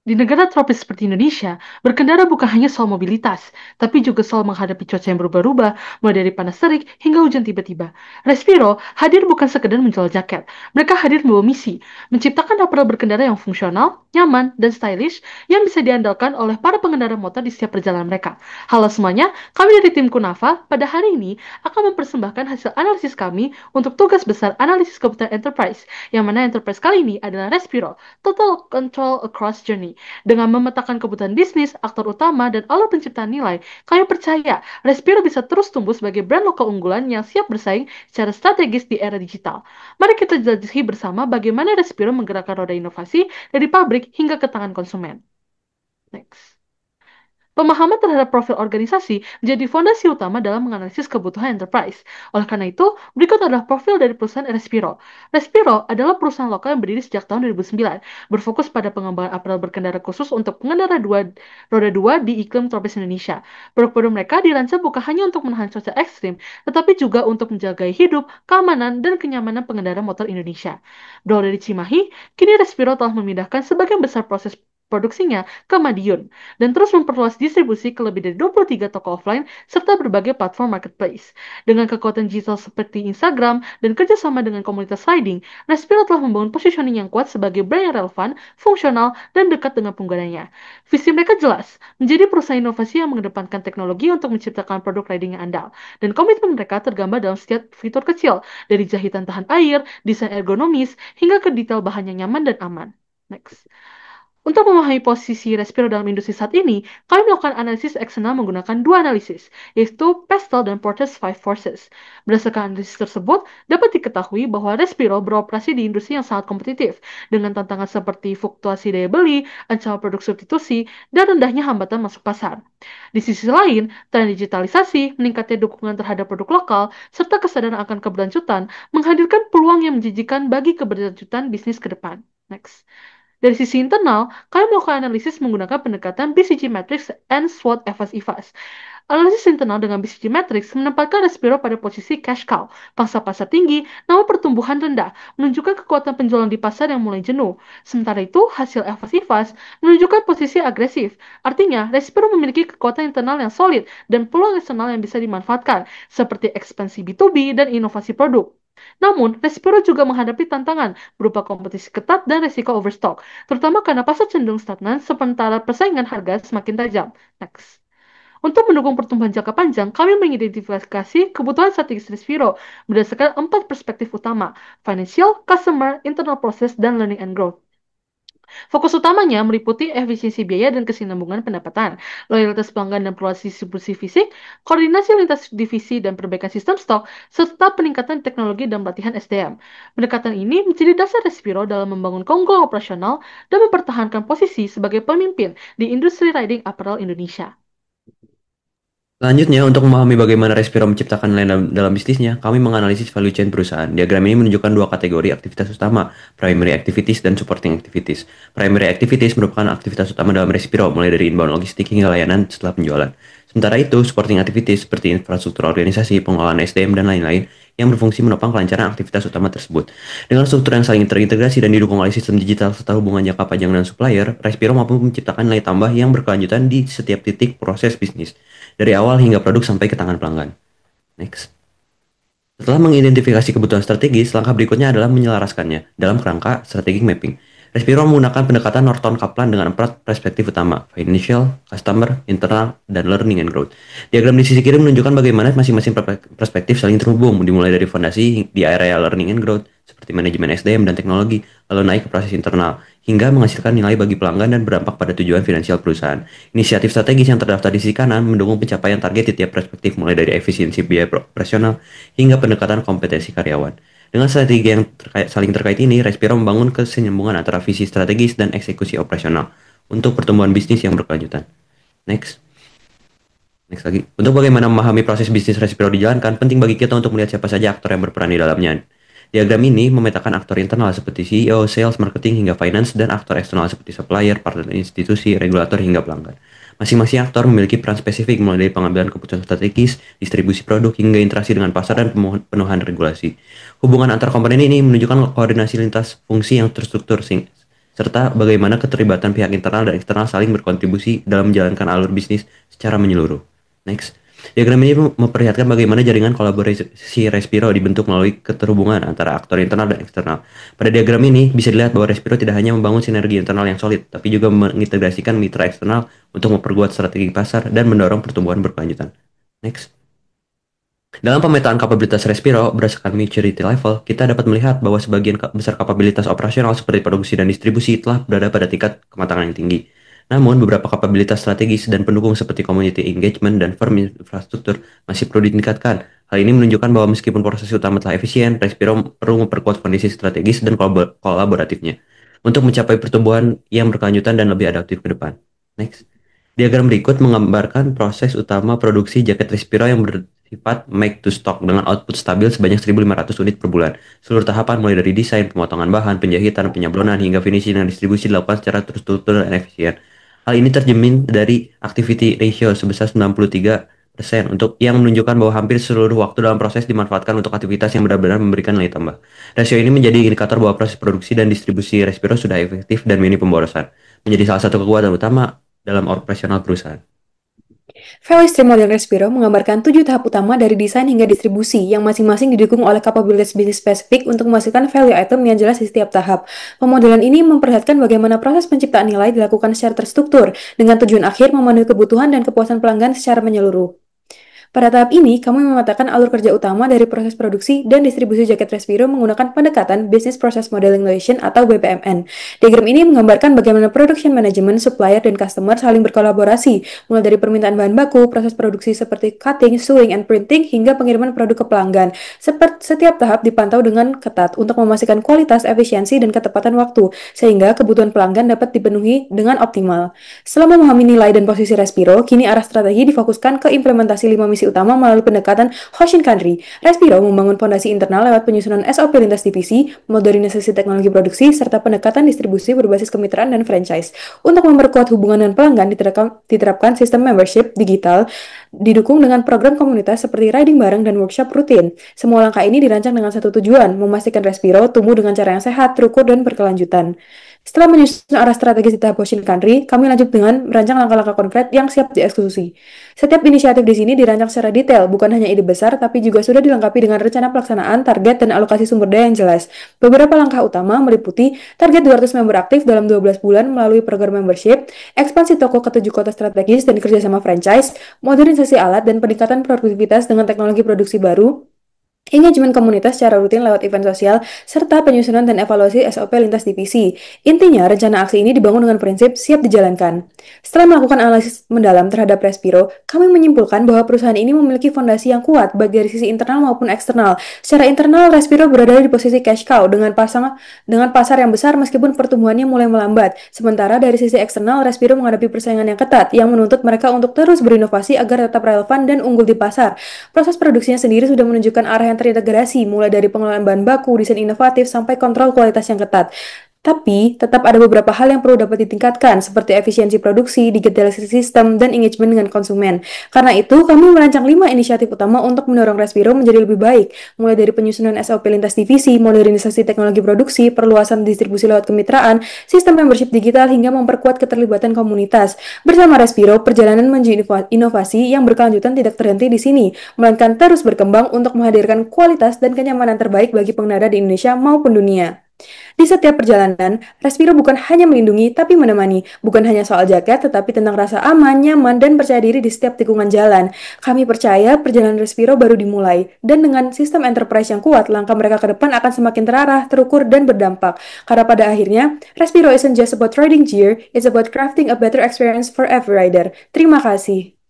Di negara tropis seperti Indonesia, berkendara bukan hanya soal mobilitas, tapi juga soal menghadapi cuaca yang berubah-ubah, mulai dari panas terik hingga hujan tiba-tiba. Respiro hadir bukan sekedar menjual jaket, mereka hadir membawa misi, menciptakan apparel berkendara yang fungsional, nyaman, dan stylish yang bisa diandalkan oleh para pengendara motor di setiap perjalanan mereka. Halo semuanya, kami dari tim Kunafa pada hari ini akan mempersembahkan hasil analisis kami untuk tugas besar analisis komputer enterprise, yang mana enterprise kali ini adalah Respiro, Total Control Across Journey. Dengan memetakan kebutuhan bisnis, aktor utama, dan alur penciptaan nilai, kami percaya Respiro bisa terus tumbuh sebagai brand lokal unggulan yang siap bersaing secara strategis di era digital. Mari kita jelajahi bersama bagaimana Respiro menggerakkan roda inovasi dari pabrik hingga ke tangan konsumen. Next. Pemahaman terhadap profil organisasi menjadi fondasi utama dalam menganalisis kebutuhan enterprise. Oleh karena itu, berikut adalah profil dari perusahaan Respiro. Respiro adalah perusahaan lokal yang berdiri sejak tahun 2009, berfokus pada pengembangan apparel berkendara khusus untuk pengendara roda dua di iklim tropis Indonesia. Produk-produk mereka dirancang bukan hanya untuk menahan cuaca ekstrim, tetapi juga untuk menjaga hidup, keamanan, dan kenyamanan pengendara motor Indonesia. Berawal dari Cimahi, kini Respiro telah memindahkan sebagian besar proses produksinya ke Madiun dan terus memperluas distribusi ke lebih dari 23 toko offline serta berbagai platform marketplace. Dengan kekuatan digital seperti Instagram dan kerjasama dengan komunitas riding, Respiro telah membangun positioning yang kuat sebagai brand yang relevan, fungsional, dan dekat dengan penggunanya. Visi mereka jelas, menjadi perusahaan inovasi yang mengedepankan teknologi untuk menciptakan produk riding yang andal. Dan komitmen mereka tergambar dalam setiap fitur kecil, dari jahitan tahan air, desain ergonomis, hingga ke detail bahan yang nyaman dan aman. Next. Untuk memahami posisi Respiro dalam industri saat ini, kami melakukan analisis eksternal menggunakan dua analisis, yaitu Pestel dan Porter's Five Forces. Berdasarkan analisis tersebut, dapat diketahui bahwa Respiro beroperasi di industri yang sangat kompetitif, dengan tantangan seperti fluktuasi daya beli, ancaman produk substitusi, dan rendahnya hambatan masuk pasar. Di sisi lain, tren digitalisasi, meningkatnya dukungan terhadap produk lokal, serta kesadaran akan keberlanjutan menghadirkan peluang yang menjanjikan bagi keberlanjutan bisnis ke depan. Next. Dari sisi internal, kami melakukan analisis menggunakan pendekatan BCG Matrix and SWOT FAS-IFAS. Analisis internal dengan BCG Matrix menempatkan Respiro pada posisi cash cow, pangsa pasar tinggi, namun pertumbuhan rendah, menunjukkan kekuatan penjualan di pasar yang mulai jenuh. Sementara itu, hasil FAS-IFAS menunjukkan posisi agresif. Artinya, Respiro memiliki kekuatan internal yang solid dan peluang eksternal yang bisa dimanfaatkan, seperti ekspansi B2B dan inovasi produk. Namun, Respiro juga menghadapi tantangan berupa kompetisi ketat dan resiko overstock, terutama karena pasar cenderung stagnan sementara persaingan harga semakin tajam. Next. Untuk mendukung pertumbuhan jangka panjang, kami mengidentifikasi kebutuhan strategis Respiro berdasarkan 4 perspektif utama: financial, customer, internal process, dan learning and growth. Fokus utamanya meliputi efisiensi biaya dan kesinambungan pendapatan, loyalitas pelanggan dan perluas distribusi fisik, koordinasi lintas divisi dan perbaikan sistem stok, serta peningkatan teknologi dan pelatihan SDM. Pendekatan ini menjadi dasar Respiro dalam membangun keunggulan operasional dan mempertahankan posisi sebagai pemimpin di industri riding apparel Indonesia. Selanjutnya, untuk memahami bagaimana Respiro menciptakan nilai dalam bisnisnya, kami menganalisis value chain perusahaan. Diagram ini menunjukkan dua kategori aktivitas utama, primary activities dan supporting activities. Primary activities merupakan aktivitas utama dalam Respiro, mulai dari inbound logistik hingga layanan setelah penjualan. Sementara itu, supporting activities seperti infrastruktur organisasi, pengelolaan SDM, dan lain-lain yang berfungsi menopang kelancaran aktivitas utama tersebut. Dengan struktur yang saling terintegrasi dan didukung oleh sistem digital serta hubungan jangka panjang dengan supplier, Respiro mampu menciptakan nilai tambah yang berkelanjutan di setiap titik proses bisnis, dari awal hingga produk sampai ke tangan pelanggan. Next. Setelah mengidentifikasi kebutuhan strategis, langkah berikutnya adalah menyelaraskannya dalam kerangka strategic mapping. Respiro menggunakan pendekatan Norton Kaplan dengan 4 perspektif utama: financial, customer, internal, dan learning and growth. Diagram di sisi kiri menunjukkan bagaimana masing-masing perspektif saling terhubung, dimulai dari fondasi di area learning and growth, seperti manajemen SDM dan teknologi, lalu naik ke proses internal, hingga menghasilkan nilai bagi pelanggan dan berdampak pada tujuan finansial perusahaan. Inisiatif strategis yang terdaftar di sisi kanan mendukung pencapaian target di tiap perspektif, mulai dari efisiensi biaya operasional hingga pendekatan kompetensi karyawan. Dengan strategi yang saling terkait ini, Respiro membangun keseimbangan antara visi strategis dan eksekusi operasional untuk pertumbuhan bisnis yang berkelanjutan. Next. Next lagi. Untuk bagaimana memahami proses bisnis Respiro dijalankan, penting bagi kita untuk melihat siapa saja aktor yang berperan di dalamnya. Diagram ini memetakan aktor internal seperti CEO, sales, marketing, hingga finance, dan aktor eksternal seperti supplier, partner institusi, regulator, hingga pelanggan. Masing-masing aktor memiliki peran spesifik, mulai dari pengambilan keputusan strategis, distribusi produk, hingga interaksi dengan pasar dan pemenuhan regulasi. Hubungan antar komponen ini menunjukkan koordinasi lintas fungsi yang terstruktur, serta bagaimana keterlibatan pihak internal dan eksternal saling berkontribusi dalam menjalankan alur bisnis secara menyeluruh. Next. Diagram ini memperlihatkan bagaimana jaringan kolaborasi Respiro dibentuk melalui keterhubungan antara aktor internal dan eksternal. Pada diagram ini bisa dilihat bahwa Respiro tidak hanya membangun sinergi internal yang solid, tapi juga mengintegrasikan mitra eksternal untuk memperkuat strategi pasar dan mendorong pertumbuhan berkelanjutan. Next. Dalam pemetaan kapabilitas Respiro berdasarkan maturity level, kita dapat melihat bahwa sebagian besar kapabilitas operasional seperti produksi dan distribusi telah berada pada tingkat kematangan yang tinggi. Namun, beberapa kapabilitas strategis dan pendukung seperti community engagement dan firm infrastruktur masih perlu ditingkatkan. Hal ini menunjukkan bahwa meskipun proses utama telah efisien, Respiro perlu memperkuat kondisi strategis dan kolaboratifnya untuk mencapai pertumbuhan yang berkelanjutan dan lebih adaptif ke depan. Next. Diagram berikut menggambarkan proses utama produksi jaket Respiro yang bersifat make to stock dengan output stabil sebanyak 1.500 unit per bulan. Seluruh tahapan mulai dari desain, pemotongan bahan, penjahitan, penyablonan, hingga finishing dan distribusi dilakukan secara terstruktur dan efisien. Hal ini tercermin dari activity ratio sebesar 93% untuk yang menunjukkan bahwa hampir seluruh waktu dalam proses dimanfaatkan untuk aktivitas yang benar-benar memberikan nilai tambah. Rasio ini menjadi indikator bahwa proses produksi dan distribusi Respiro sudah efektif dan minim pemborosan, menjadi salah satu kekuatan utama dalam operasional perusahaan. Value stream model Respiro menggambarkan 7 tahap utama dari desain hingga distribusi yang masing-masing didukung oleh kapabilitas bisnis spesifik untuk menghasilkan value item yang jelas di setiap tahap. Pemodelan ini memperlihatkan bagaimana proses penciptaan nilai dilakukan secara terstruktur dengan tujuan akhir memenuhi kebutuhan dan kepuasan pelanggan secara menyeluruh. Pada tahap ini, kami memetakan alur kerja utama dari proses produksi dan distribusi jaket Respiro menggunakan pendekatan Business Process Modelization atau BPMN. Diagram ini menggambarkan bagaimana production management, supplier, dan customer saling berkolaborasi, mulai dari permintaan bahan baku, proses produksi seperti cutting, sewing, and printing, hingga pengiriman produk ke pelanggan. Setiap tahap dipantau dengan ketat untuk memastikan kualitas, efisiensi, dan ketepatan waktu, sehingga kebutuhan pelanggan dapat dipenuhi dengan optimal. Setelah memahami nilai dan posisi Respiro, kini arah strategi difokuskan ke implementasi 5 misi utama melalui pendekatan Hoshin Kanri. Respiro membangun fondasi internal lewat penyusunan SOP lintas divisi, modernisasi teknologi produksi, serta pendekatan distribusi berbasis kemitraan dan franchise. Untuk memperkuat hubungan dengan pelanggan, diterapkan sistem membership digital, didukung dengan program komunitas seperti riding bareng dan workshop rutin. Semua langkah ini dirancang dengan satu tujuan, memastikan Respiro tumbuh dengan cara yang sehat, terukur, dan berkelanjutan. Setelah menyusun arah strategis di tahap Hoshin Kanri, kami lanjut dengan merancang langkah-langkah konkret yang siap dieksekusi. Setiap inisiatif di sini dirancang secara detail, bukan hanya ide besar, tapi juga sudah dilengkapi dengan rencana pelaksanaan, target, dan alokasi sumber daya yang jelas. Beberapa langkah utama meliputi target 200 member aktif dalam 12 bulan melalui program membership, ekspansi toko ke 7 kota strategis dan kerjasama franchise, modernisasi alat, dan peningkatan produktivitas dengan teknologi produksi baru, engagement komunitas secara rutin lewat event sosial, serta penyusunan dan evaluasi SOP lintas divisi. Intinya, rencana aksi ini dibangun dengan prinsip siap dijalankan. Setelah melakukan analisis mendalam terhadap Respiro, kami menyimpulkan bahwa perusahaan ini memiliki fondasi yang kuat baik dari sisi internal maupun eksternal. Secara internal, Respiro berada di posisi cash cow dengan pasar yang besar meskipun pertumbuhannya mulai melambat. Sementara dari sisi eksternal, Respiro menghadapi persaingan yang ketat yang menuntut mereka untuk terus berinovasi agar tetap relevan dan unggul di pasar. Proses produksinya sendiri sudah menunjukkan arah yang terintegrasi, mulai dari pengelolaan bahan baku, desain inovatif, sampai kontrol kualitas yang ketat. Tapi, tetap ada beberapa hal yang perlu dapat ditingkatkan, seperti efisiensi produksi, digitalisasi sistem, dan engagement dengan konsumen. Karena itu, kami merancang 5 inisiatif utama untuk mendorong Respiro menjadi lebih baik, mulai dari penyusunan SOP lintas divisi, modernisasi teknologi produksi, perluasan distribusi lewat kemitraan, sistem membership digital, hingga memperkuat keterlibatan komunitas. Bersama Respiro, perjalanan menuju inovasi yang berkelanjutan tidak terhenti di sini, melainkan terus berkembang untuk menghadirkan kualitas dan kenyamanan terbaik bagi pengendara di Indonesia maupun dunia. Di setiap perjalanan, Respiro bukan hanya melindungi, tapi menemani. Bukan hanya soal jaket, tetapi tentang rasa aman, nyaman, dan percaya diri di setiap tikungan jalan. Kami percaya perjalanan Respiro baru dimulai, dan dengan sistem enterprise yang kuat, langkah mereka ke depan akan semakin terarah, terukur, dan berdampak. Karena pada akhirnya, Respiro isn't just about riding gear, it's about crafting a better experience for every rider. Terima kasih.